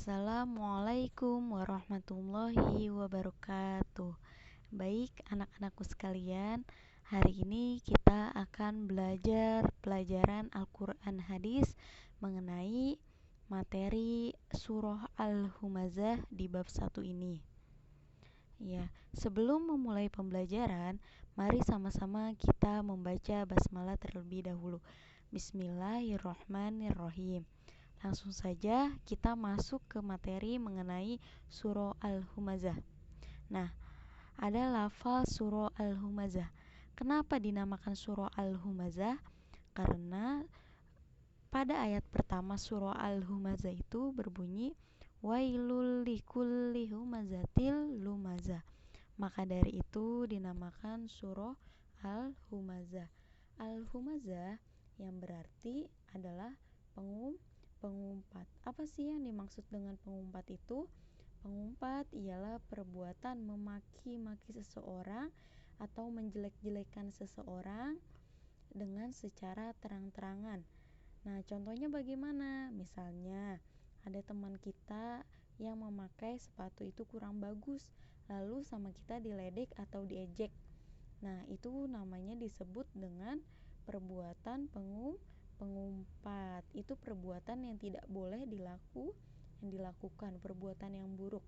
Assalamualaikum warahmatullahi wabarakatuh. Baik, anak-anakku sekalian, hari ini kita akan belajar pelajaran Al-Quran Hadis mengenai materi surah Al-Humazah di bab 1 ini. Ya, sebelum memulai pembelajaran, mari sama-sama kita membaca basmalah terlebih dahulu. Bismillahirrahmanirrahim. Langsung saja kita masuk ke materi mengenai surah Al-Humazah. Nah, ada lafal surah Al-Humazah. Kenapa dinamakan surah Al-Humazah? Karena pada ayat pertama surah Al-Humazah itu berbunyi Wailul likulli humazatil lumazah. Maka dari itu dinamakan surah Al-Humazah. Al-Humazah yang berarti adalah pengumpat. Apa sih yang dimaksud dengan pengumpat itu? Pengumpat ialah perbuatan memaki-maki seseorang atau menjelek-jelekan seseorang dengan secara terang-terangan. Nah, contohnya bagaimana? Misalnya, ada teman kita yang memakai sepatu itu kurang bagus, lalu sama kita diledek atau diejek. Nah, itu namanya disebut dengan perbuatan pengumpat. Itu perbuatan yang tidak boleh dilakukan, perbuatan yang buruk.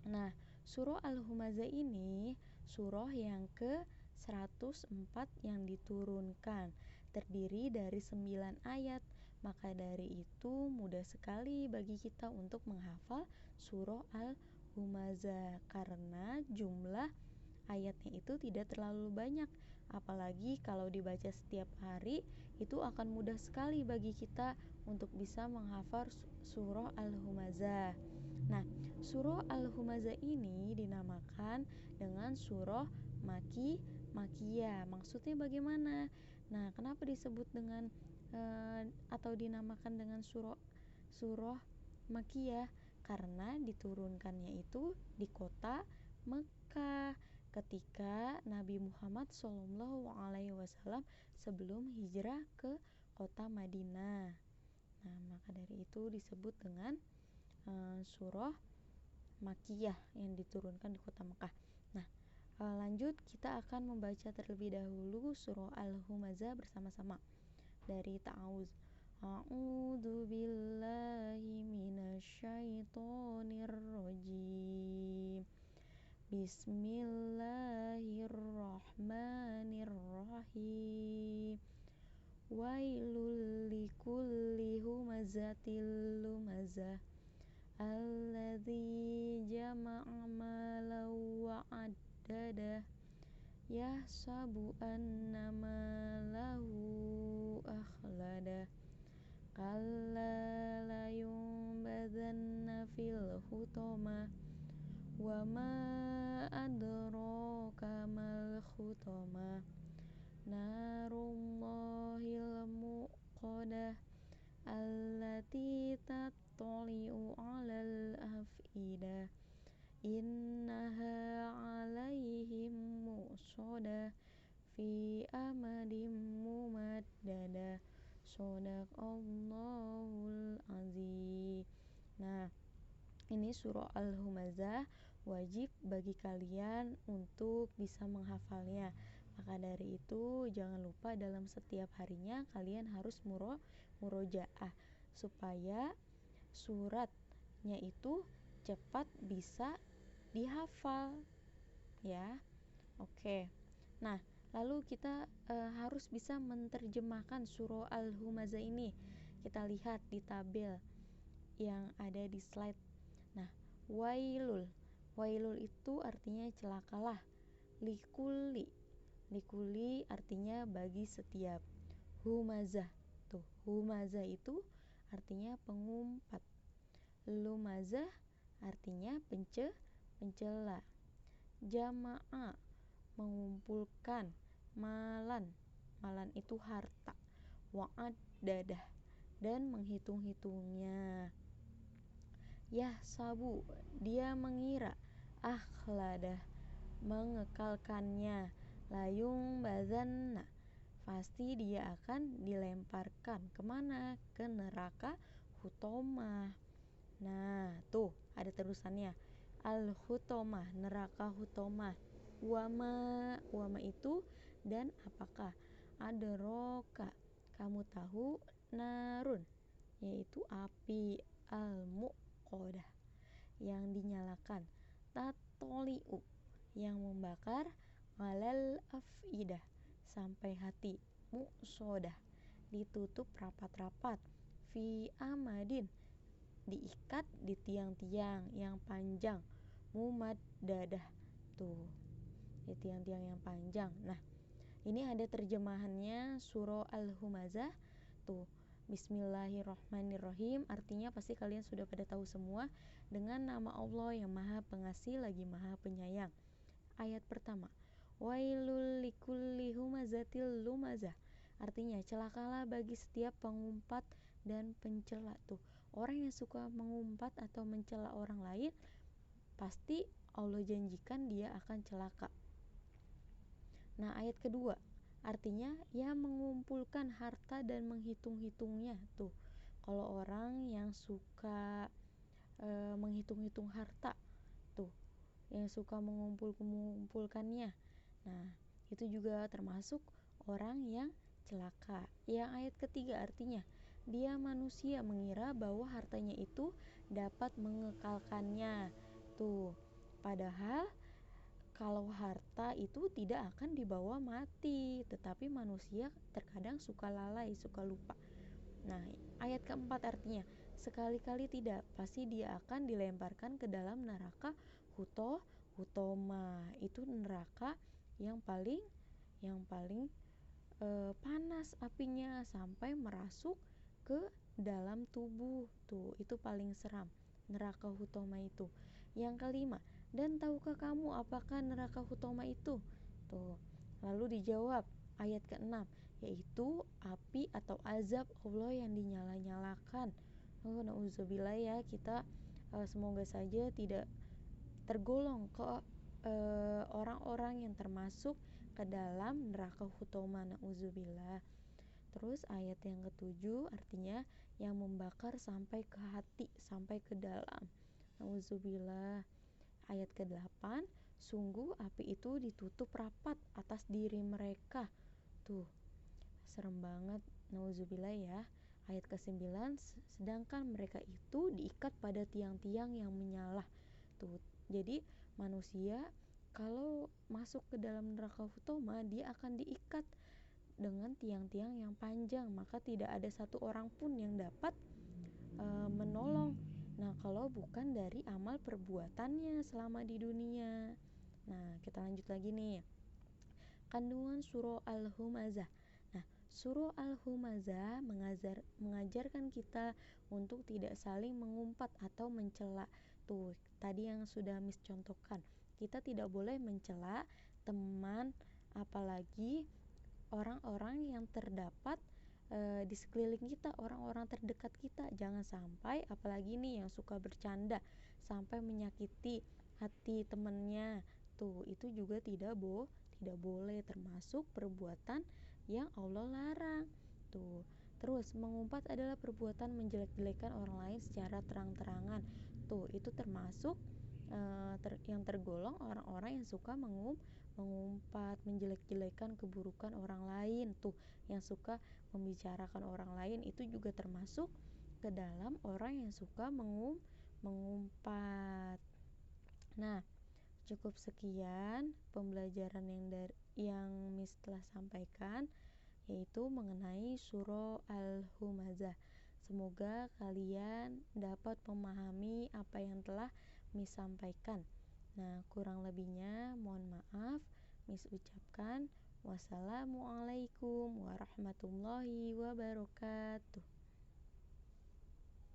Nah, surah Al-Humazah ini surah yang ke-104 yang diturunkan, terdiri dari 9 ayat. Maka dari itu mudah sekali bagi kita untuk menghafal surah Al-Humazah karena jumlah ayatnya itu tidak terlalu banyak. Apalagi kalau dibaca setiap hari, itu akan mudah sekali bagi kita untuk bisa menghafal surah Al-Humazah. Nah, surah Al-Humazah ini dinamakan dengan surah makiyah. Maksudnya bagaimana? Nah, kenapa disebut dengan atau dinamakan dengan surah makiyah? Karena diturunkannya itu di kota Mekah ketika Nabi Muhammad SAW sebelum hijrah ke kota Madinah. Nah, maka dari itu disebut dengan surah makiyah yang diturunkan di kota Mekah. Nah, lanjut kita akan membaca terlebih dahulu surah Al-Humazah bersama-sama dari ta'awuz. A'udzu billahi minasyaitonir rajim. Bismillahirrahmanirrahim. Wailul likulli humazatil lumazah alladzi jama'a malan wa 'addada yahsabu anna malahu akhlada kalla la yunbadanna fil hutamah wa ma adraka mal khutamah narullahil muqadah allati tattali'u 'alal afidah innaha 'alaihim muqsadah fi amadin mumaddadah shadaqallahul azim. Nah, ini surah Al-Humazah wajib bagi kalian untuk bisa menghafalnya. Maka dari itu jangan lupa dalam setiap harinya kalian harus murojaah supaya suratnya itu cepat bisa dihafal ya. Oke. Nah, lalu kita harus bisa menerjemahkan surah Al-Humazah ini. Kita lihat di tabel yang ada di slide. Nah, wailul itu artinya celakalah. Likuli artinya bagi setiap. Humazah itu artinya pengumpat. Lumazah artinya pencela. Jama'a mengumpulkan. Malan itu harta. Wa'addadah dan menghitung-hitungnya. Yahsabu dia mengira. Akhladah mengekalkannya. Layung bazanna pasti dia akan dilemparkan kemana? Ke neraka hutomah. Nah, tuh ada terusannya. Al-hutomah, neraka hutomah. Wama itu dan apakah? Adraka, kamu tahu? Narun, yaitu api. Al-muqadah, yang dinyalakan. Tatoliu, yang membakar. Alal afidah, sampai hati. Muqsodah, ditutup rapat-rapat. Fi amadin, diikat di tiang-tiang yang panjang. Mumaddadah, tuh di tiang-tiang yang panjang. Nah, ini ada terjemahannya surah Al-Humazah. Tuh, Bismillahirrohmanirrohim, artinya pasti kalian sudah pada tahu semua. Dengan nama Allah yang maha pengasih lagi maha penyayang. Ayat pertama, wailul likulli humazatil lumazah, artinya celakalah bagi setiap pengumpat dan pencela. Tuh, orang yang suka mengumpat atau mencela orang lain, pasti Allah janjikan dia akan celaka. Nah, ayat kedua, artinya yang mengumpulkan harta dan menghitung-hitungnya. Tuh, kalau orang yang suka menghitung-hitung harta, tuh, yang suka mengumpulkannya. Nah, itu juga termasuk orang yang celaka. Yang ayat ketiga artinya, dia manusia mengira bahwa hartanya itu dapat mengekalkannya. Tuh, padahal kalau harta itu tidak akan dibawa mati, tetapi manusia terkadang suka lalai, suka lupa. Nah, ayat keempat artinya, sekali-kali tidak, pasti dia akan dilemparkan ke dalam neraka hutoma. Itu neraka yang paling panas apinya sampai merasuk ke dalam tubuh. Tuh, itu paling seram, neraka hutoma itu. Yang kelima, dan tahukah kamu apakah neraka hutoma itu? Tuh, lalu dijawab ayat ke-6, yaitu api atau azab Allah yang dinyala-nyalakan. Nauzubillah ya, kita semoga saja tidak tergolong ke orang-orang yang termasuk ke dalam neraka hutoma. Nauzubillah. Terus ayat yang ketujuh artinya yang membakar sampai ke hati, sampai ke dalam. Nauzubillah. Ayat ke-8, sungguh api itu ditutup rapat atas diri mereka. Tuh, serem banget. Nauzubillah ya. Ayat ke-9, sedangkan mereka itu diikat pada tiang-tiang yang menyala. Tuh, jadi manusia kalau masuk ke dalam neraka hutoma, dia akan diikat dengan tiang-tiang yang panjang, maka tidak ada satu orang pun yang dapat menolong. Nah, kalau bukan dari amal perbuatannya selama di dunia. Nah, kita lanjut lagi nih. Kandungan surah Al-Humazah. Nah, surah Al-Humazah mengajarkan kita untuk tidak saling mengumpat atau mencela. Tuh, tadi yang sudah Miss contohkan. Kita tidak boleh mencela teman, apalagi orang-orang yang terdapat di sekeliling kita, orang-orang terdekat kita. Jangan sampai, apalagi nih yang suka bercanda, sampai menyakiti hati temennya. Tuh, itu juga tidak boleh, termasuk perbuatan yang Allah larang. Tuh, terus mengumpat adalah perbuatan menjelek-jelekan orang lain secara terang-terangan. Tuh, itu termasuk yang tergolong orang-orang yang suka mengumpat, menjelek-jelekan keburukan orang lain. Tuh, yang suka membicarakan orang lain itu juga termasuk ke dalam orang yang suka mengumpat. Nah, cukup sekian pembelajaran yang Miss telah sampaikan, yaitu mengenai surah Al-Humazah. Semoga kalian dapat memahami apa yang telah Miss sampaikan. Nah, kurang lebihnya mohon maaf. Miss ucapkan wassalamualaikum warahmatullahi wabarakatuh.